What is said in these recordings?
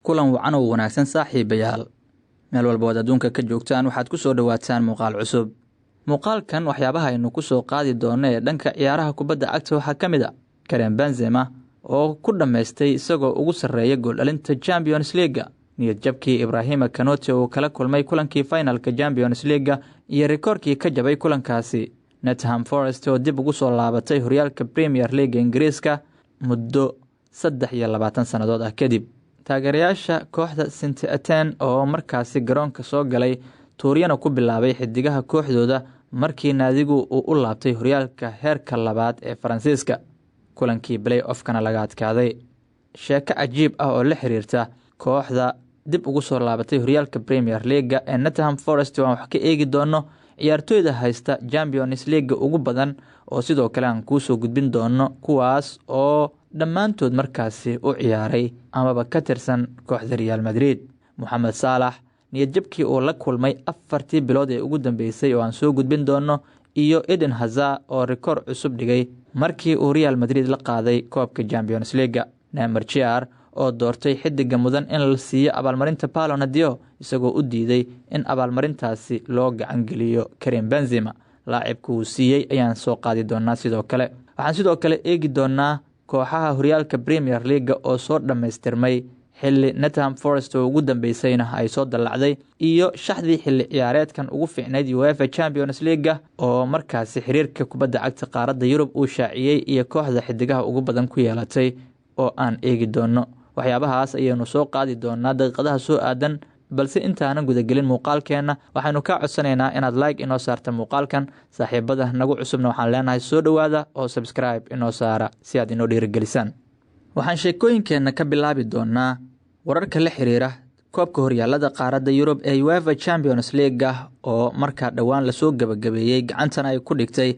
kulan wacan oo wanaagsan saaxiibayaal meel walba oo adduunka ka joogtaan waxaad ku soo dhawaataan muuqaal cusub. Muuqaalkan waxyaabaha aynu ku soo qaadi doono ee dhanka ciyaaraha kubadda cagta waxaa ka mid ah Karim Benzema oo ku dhameystay isagoo ugu sarreeya gool dhalinta Champions League, niyad jabkii Ibrahima Konate oo kala kulmay kulankii finalka Champions League iyo rikoorkii ka jabay kulankaasi. Nottingham Forest oo dib ugu soo laabatay horyaalka Premier League Ingiriiska muddo 23 sanadood ah kadib. Taageerayaasha kooxda Saint-Etienne oo markaasi garoonka soo galay tuuriyana ku bilaabay xidigaha kooxdooda markii naadigu uu u laabtay horyaalka heerka labaad ee Faransiiska. Kulankii play-off-kana laga adkaaday. Sheeko cajiib ah oo la xiriirta kooxda dib ugu soo laabatay horyaalka Premier League ee Nottingham Forest oo wax ka eegi doono ciyaartooyda haysta Champions League ugu badan oo sidoo kale aan ku soo gudbin doono kuwaas oo dhammaantood markaasi u ciyaaray amaba ka tirsan kooxda Real Madrid. Mohamed Salah niyad jabkii oo la kulmay 4 bilood ee ugu dambeysay oo aan soo gudbin doono iyo Eden Hazard oo rikoor cusub dhigay markii uu Real Madrid la qaaday koobka Champions League. Neymar Jr oo doortay xidiga mudan in la siiyo abaalmarinta Ballon d'Or isagoo u diiday in abaalmarintaasi loo gacan geliyo Karim Benzema. Laacibku uu siiyay ayaan soo qaadi doonaa sidoo kale. Waxaan sidoo kale eegi doonaa kooxaha horyaalka Premier League oo soo dhameystirmay xilli Nottingham Forest oo ugu dambeysayna ay soo dalacday iyo shaxdii xilli ciyaareedkan ugu fiicneyd UEFA Champions League oo markaasi xiriirka kubadda cagta qaaradda Yurub uu shaaciyay iyo kooxda xidigaha ugu badan ku yeelatay oo aan eegi doono. Waxyaabahaas ayaynu soo qaadi doonaa daqiiqadaha soo aadan, balse intaanan gudagelin muuqaalkeena waxaynu ka codsanaynaa inaad like inoo saarta muuqaalkan. Saaxiibada nagu cusubna waxaan leenahay soo dhawaada oo subscribe inoo saara si aad inoo dhiirigelisaan. Waxaan sheekooyinkeena ka bilaabi doonaa wararka la xiriira koobka horyaalada qaaradda Yurub ee UEFA Champions League oo markaa dhawaan la soo gabagabeeyay gacantana ay ku dhigtay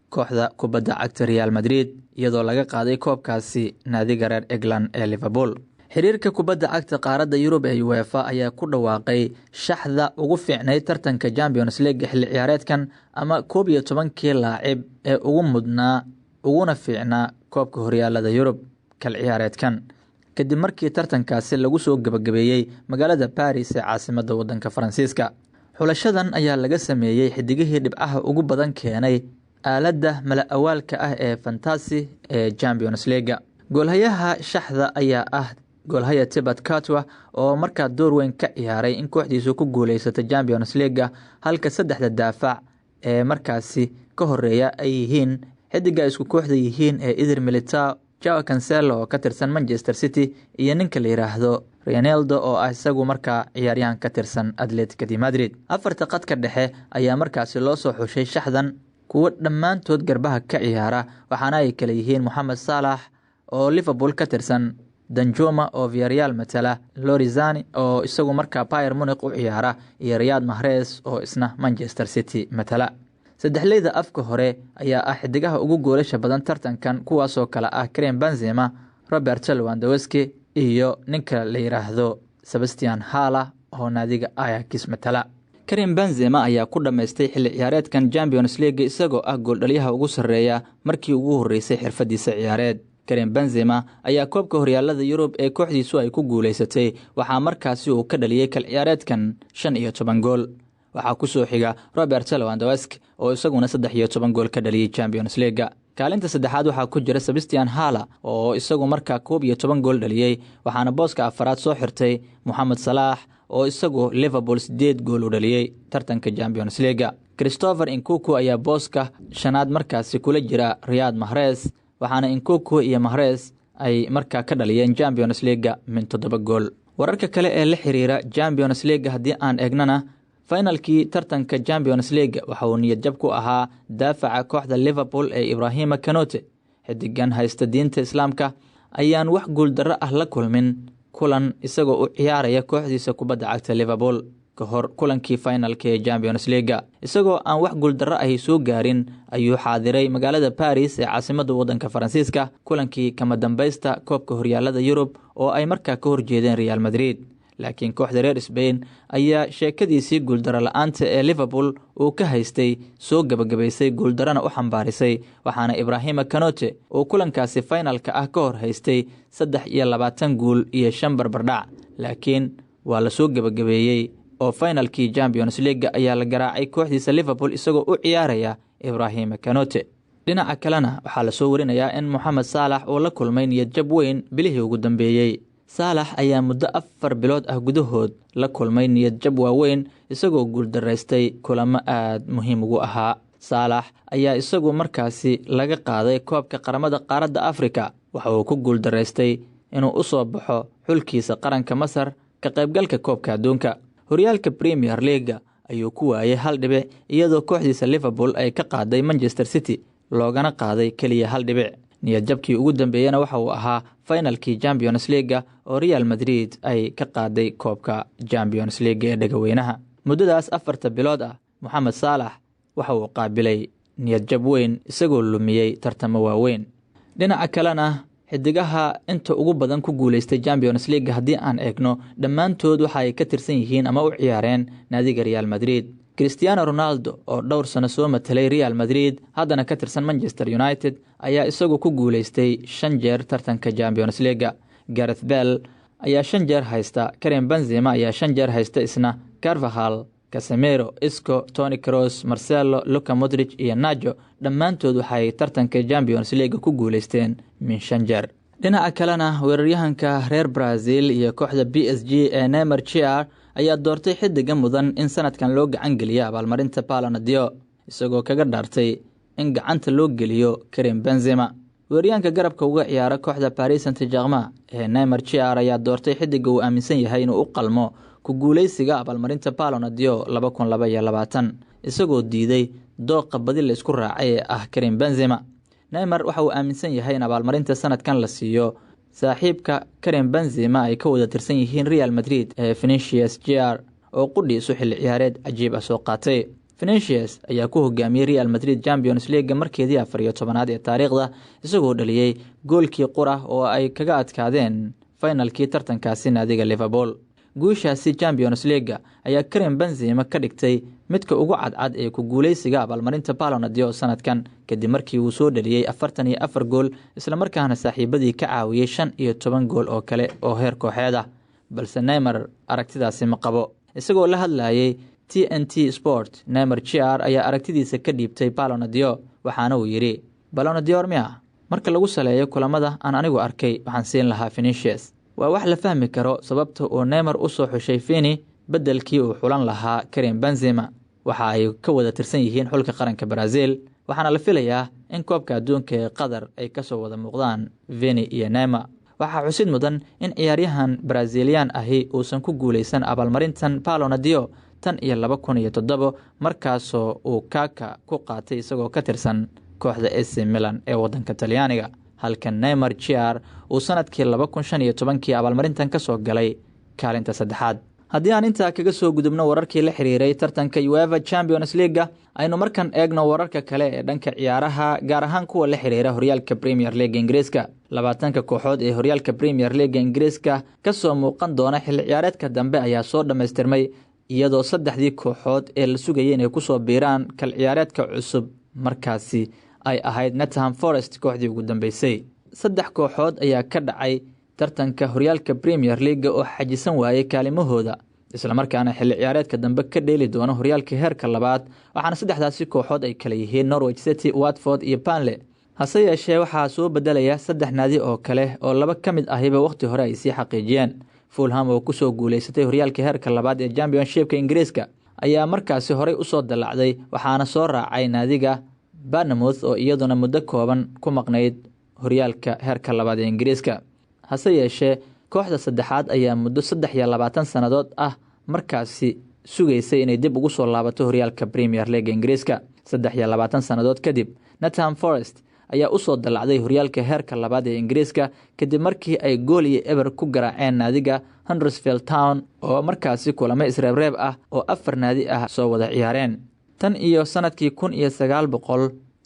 kooxda kubadda cagta Real Madrid iyadoo laga qaaday koobkaasi naadiga reer England ee Liverpool. Xiriirka kubadda cagta qaaradda Yurub ee UEFA ayaa ku dhawaaqay shaxda ugu fiicneyd tartanka Champions League xilli ciyaareedkan ama 11 laacib ee ugu mudnaa uguna fiicnaa koobka horyaalada Yurub kal ciyaareedkan kadib markii tartankaasi lagu soo gabagabeeyay magaalada Paris ee caasimadda waddanka Faransiiska. Xulashadan ayaa laga sameeyay xidigihii dhibcaha ugu badan keenay aaladda mala awaalka ah ee Fantasy ee Champions League. Goolhayaha shaxda ayaa ah goolhaya Thibaut Courtois oo markaa door weyn ka ciyaaray in kooxdiisu ku guuleysatay Champions League halka saddexda daafac ee markaasi ka horeeya ay yihiin xidiga isku kooxda yihiin ee Eder Militao, Joao Cancelo oo ka tirsan Manchester City iyo ninka la yiraahdo Ronaldo oo ah isagu markaa ciyaaryahan ka tirsan Atletico de Madrid. Afarta qadka dhexe ayaa markaasi loo soo xushay shaxdan kuwa dhammaantood garbaha ka ciyaara waxaana ay kala yihiin Mohamed Salah oo Liverpool ka tirsan, Danjuma oo Villarreal matala, Lorizani oo isagu markaa Bayern Munich u ciyaara iyo Riyad Mahrez oo isna Manchester City matala. Saddexleyda afka hore ayaa ah xidigaha ugu goolasha badan tartankan kuwaas oo kala ah Karim Benzema, Robert Lewandowski iyo ninka la yiraahdo Sebastian Haller oo naadiga Ajax matala. Karim Benzema ayaa ku dhameystay xilli ciyaareedkan Champions League isagoo ah gool dhaliyaha ugu sarreeya markii ugu horeysay xirfadiisa ciyaareed. Karim Benzema ayaa koobka horyaalada Yurub ee kooxdiisu ay ku guuleysatay waxaa markaasi uu ka dhaliyay kal ciyaareedkan 15 gool. Waxaa ku soo xiga Robert Lewandowski oo isaguna 13 gool ka dhaliyay Champions League. Kaalinta saddexaad waxaa ku jira Sebastian Haller oo isagu markaa 11 gool dhaliyay waxaana booska afaraad soo xirtay Mohamed Salah oo isagu Liverpool 8 gool u dhaliyay tartanka Champions League. Christopher Nkunku ayaa booska shanaad markaasi kula jira Riyad Mahrez waxaana Nkunku iyo Mahrez ay markaa ka dhaliyeen Champions League min 7 gool. Wararka kale ee la xiriira Champions League haddii aan eegnana finalkii tartanka Champions League waxa uu niyad jab ku ahaa daafaca kooxda Liverpool ee Ibrahima Konate. Xidigan haysta diinta Islaamka ayaan wax guul darro ah la kulmin kulan isagoo u ciyaaraya kooxdiisa kubadda cagta Liverpool ka hor kulankii finalka ee Champions League. Isagoo aan wax guul darro ah soo gaarin ayuu xaadiray magaalada Paris ee caasimadda waddanka Faransiiska kulankii kama dambaysta koobka horyaalada Yurub oo ay markaa ka horjeedeen Real Madrid. laakiin kooxda reer Spain ayaa sheekadiisii guuldaro la'aanta ee Liverpool uu ka haystay soo gabagabaysay guuldarana u xambaarisay, waxaana Ibrahima Kanote uu kulankaasi finalka ah ka hor haystay 23 guul iyo 5 barbardhac, laakiin waa la soo gabagabeeyey oo finalkii Champions League ayaa la garaacay kooxdiisa Liverpool isagoo u ciyaaraya Ibrahima Kanote. dhinaca kalena waxaa la soo warinayaa in Mohamed Salah uu la kulmay niyad jab weyn bilihii ugu dambeeyey. Salah ayaa muddo 4 bilood ah gudahood la kulmay niyad jab waaweyn isagoo guuldaraystay kulamo aad muhiim ugu ahaa. Salah ayaa isagu markaasi laga qaaday koobka qaramada qaaradda Afrika, waxa uu ku guuldaraystay inuu u soo baxo xulkiisa qaranka Masar ka qaybgalka koobka adduunka. Horyaalka Premier League ayuu ku waayay 1 dhibic iyadoo kooxdiisa Liverpool ay ka qaaday Manchester City loogana qaaday kaliya 1 dhibic. niyad jabkii ugu dambeeyana waxa uu ahaa finalkii Champions League oo Real Madrid ay ka qaaday koobka Champions League ee dhagaweynaha. muddadaas 4 bilood ah Mohamed Salah waxa uu qaabilay niyad jab weyn isagoo lumiyay tartamo waaweyn. dhinaca kalena xidigaha inta ugu badan ku guuleystay Champions League haddii aan eegno dhammaantood waxa ay ka tirsan yihiin ama u ciyaareen naadiga Real Madrid. Cristiano Ronaldo oo dhowr sano soo matalay Real Madrid haddana ka tirsan Manchester United ayaa isagu ku guuleystay 5 jeer tartanka Champions League. Gareth Bale ayaa 5 jeer haysta, Karim Benzema ayaa 5 jeer haysta isna, Carvajal, Casemiro, Isco, Toni Kroos, Marcelo, Luka Modric iyo Nacho dhammaantood waxay tartanka Champions League ku guuleysteen min 5 jeer. dhinaca kalena weeraryahanka reer Brazil iyo kooxda PSG ee Neymar Jr ayaa doortay xidiga mudan in sanadkan loo gacan geliyo abaalmarinta Ballon d'Or isagoo kaga dhaartay in gacanta loo geliyo Karim Benzema. weeraryahanka garabka uga ciyaara kooxda Paris Saint-Germain ee Neymar Jr ayaa doortay xidiga uu aaminsan yahay inuu u qalmo ku guuleysiga abaalmarinta Ballon d'Or 2022 isagoo diiday dooqa badi la isku raacay ee ah Karim Benzema. Neymar waxa uu aaminsan yahay in abaalmarinta sanadkan la siiyo saaxiibka Karim Benzema ay ka wada tirsan yihiin Real Madrid ee Vinicius Jr oo qudhiisu xilli ciyaareed cajiib ah soo qaatay. Vinicius ayaa ku hogaamiyay Real Madrid Champions League markeedii 14aad ee taariikhda isagoo dhaliyay goolkii qura oo ay kaga adkaadeen finalkii tartankaasi naadiga Liverpool. guushaasi Champions League ayaa Karim Benzema ka dhigtay midka ugu cadcad ee ku guuleysiga abaalmarinta Ballon d'Or sanadkan kadib markii uu soo dhaliyay 44 gool isla markaana saaxiibadii ka caawiyay 15 gool oo kale oo heer kooxeed ah. balse Neymar aragtidaasi ma qabo. isagoo la hadlayay TNT Sport, Neymar Jr ayaa aragtidiisa ka dhiibtay Ballon d'Or waxaana uu yiri Ballon d'Or marka lagu saleeyo kulamada aan anigu arkay waxaan siin lahaa Vinicius. waa wax la fahmi karo sababta uu Neymar u soo xushay Vini bedelkii uu xulan lahaa Karim Benzema. waxa ay ka wada tirsan yihiin xulka qaranka Brazil waxaana la filayaa in koobka adduunka ee Qatar ay ka soo wada muuqdaan Vini iyo Neymar. waxaa xusid mudan in ciyaaryahan Brazilian ahi uusan ku guuleysan abaalmarintan Ballon d'Or tan iyo 2007 markaasoo uu Kaka ku qaatay isagoo ka tirsan kooxda AC Milan ee wadanka Talyaaniga, halka Neymar Jr uu sanadkii 2015 abaalmarintan ka soo galay kaalinta 3aad. haddii aan intaa kaga soo gudubno wararkii la xiriiray tartanka UEFA Champions League aynu markan eegno wararka kale ee dhanka ciyaaraha gaar ahaan kuwa la xiriira horyaalka Premier League Ingiriiska. 20 kooxood ee horyaalka Premier League Ingiriiska ka soo muuqan doona xilli ciyaareedka dambe ayaa soo dhameystirmay iyadoo 3 kooxood ee la sugayay inay ku soo biiraan kal ciyaareedka cusub markaasi ay ahayd Nottingham Forest kooxdii ugu dambeysay. 3 kooxood ayaa ka dhacay tartanka horyaalka Premier League oo xajisan waayay kaalimahooda isla markaana xilli ciyaareedka dambe ka dheeli doona horyaalka heerka 2 waxaana 3daasi kooxood ay kala yihiin Norwich City, Watford iyo Burnley. hase yeeshee waxaa soo bedelaya 3 naadi oo kale oo 2 ka mid ahiba waqti hore ay sii xaqiijiyeen. Fulham oo ku soo guuleysatay horyaalka heerka 2 ee Championshipka Ingiriiska ayaa markaasi horey u soo dalacday waxaana soo raacay naadiga Bournemouth oo iyaduna muddo kooban ku maqnayd horyaalka heerka 2 ee Ingiriiska. hase yeeshee kooxda 3aad ayaa muddo 23 sanadood ah markaasi sugaysay inay dib ugu soo laabato horyaalka Premier League Ingiriiska. 23 sanadood kadib Nottingham Forest ayaa u soo dalacday horyaalka heerka 2 ee Ingiriiska kadib markii ay gool iyo eber ku garaaceen naadiga Huddersfield Town oo markaasi kulamo isreebreeb ah oo 4 naadi ah soo wada ciyaareen. tan iyo sanadkii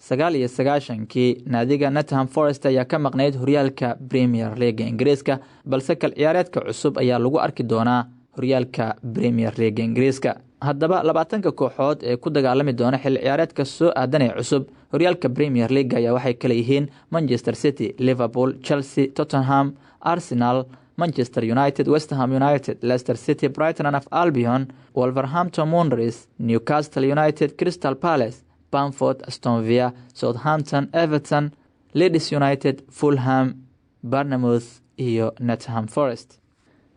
1999 naadiga Nottingham Forest ayaa ka maqnayd horyaalka Premier League Ingiriiska balse kal ciyaareedka cusub ayaa lagu arki doonaa horyaalka Premier League Ingiriiska. haddaba 20 kooxood ee ku dagaalami doona xil ciyaareedka soo aadanaya cusub horyaalka Premier League ayaa waxay kala yihiin Manchester City, Liverpool, Chelsea, Tottenham, Arsenal, Manchester United, West Ham United, Leicester City, Brighton and Albion, Wolverhampton Wanderers, Newcastle United, Crystal Palace, Bamford, Aston Villa, Southampton, Everton, Leeds United, Fulham, Bournemouth iyo Nottingham Forest.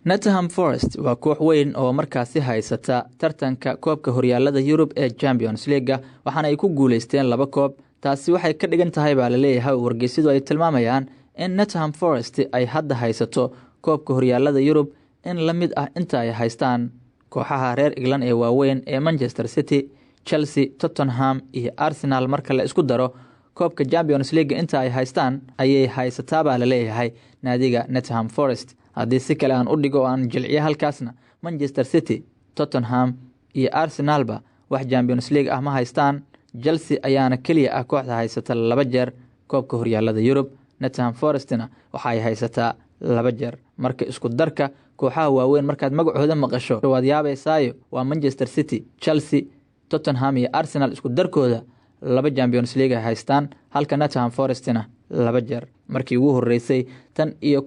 Nottingham Forest waa koox weyn oo markaasi haysata tartanka koobka horyaalada Yurub ee Champions League waxaana ay ku guuleysteen 2 koob. taasi waxay ka dhigan tahay baa la leeyahay wargeysyadu ay tilmaamayaan in Nottingham Forest ay hadda haysato koobka horyaalada Yurub in la mid ah inta ay haystaan kooxaha reer England ee waaweyn ee Manchester City, Chelsea, Tottenham iyo Arsenal. marka la isku daro koobka Champions League inta ay haystaan ayay haysataa baa la leeyahay naadiga Nottingham Forest. haddii si kale aan u dhigo aan jilciyo halkaasna Manchester City, Tottenham iyo Arsenalba wax Champions League ah ma haystaan. Chelsea ayaana kaliya ah kooxda haysata 2 jeer koobka horyaalada Yurub. Nottingham Forestna waxay haysataa 2 jeer. marka isku darka kooxaha waaweyn markaad magacooda maqasho waad yaabaysaayo waa Manchester City, Chelsea, Tottenham iyo Arsenal isku darkooda 2 Champions League ay haystaan halka Nottingham Forestna 2 jeer. markii ugu horeysay tan iyo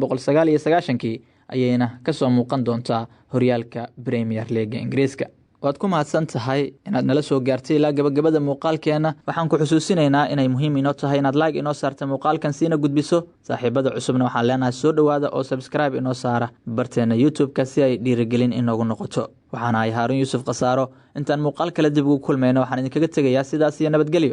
1999 ayayna ka soo muuqan doontaa horyaalka Premier League Ingiriiska. waad ku mahadsan tahay inaad nala soo gaartay ilaa gabagabada muuqaalkeena. waxaan ku xusuusinaynaa inay muhiim inoo tahay inaad like inoo saarta muuqaalkan siina gudbiso. saaxiibada cusubna waxaan leenahay soo dhawaada oo subscribe inoo saara barteena YouTube-ka si ay dhiirigelin inoogu noqoto. waxaan ahay Haarun Yuusuf Qasaaro. intaan muuqaal kale dib ugu kulmayno waxaan idinkaga tegayaa sidaas iyo nabadgelyo.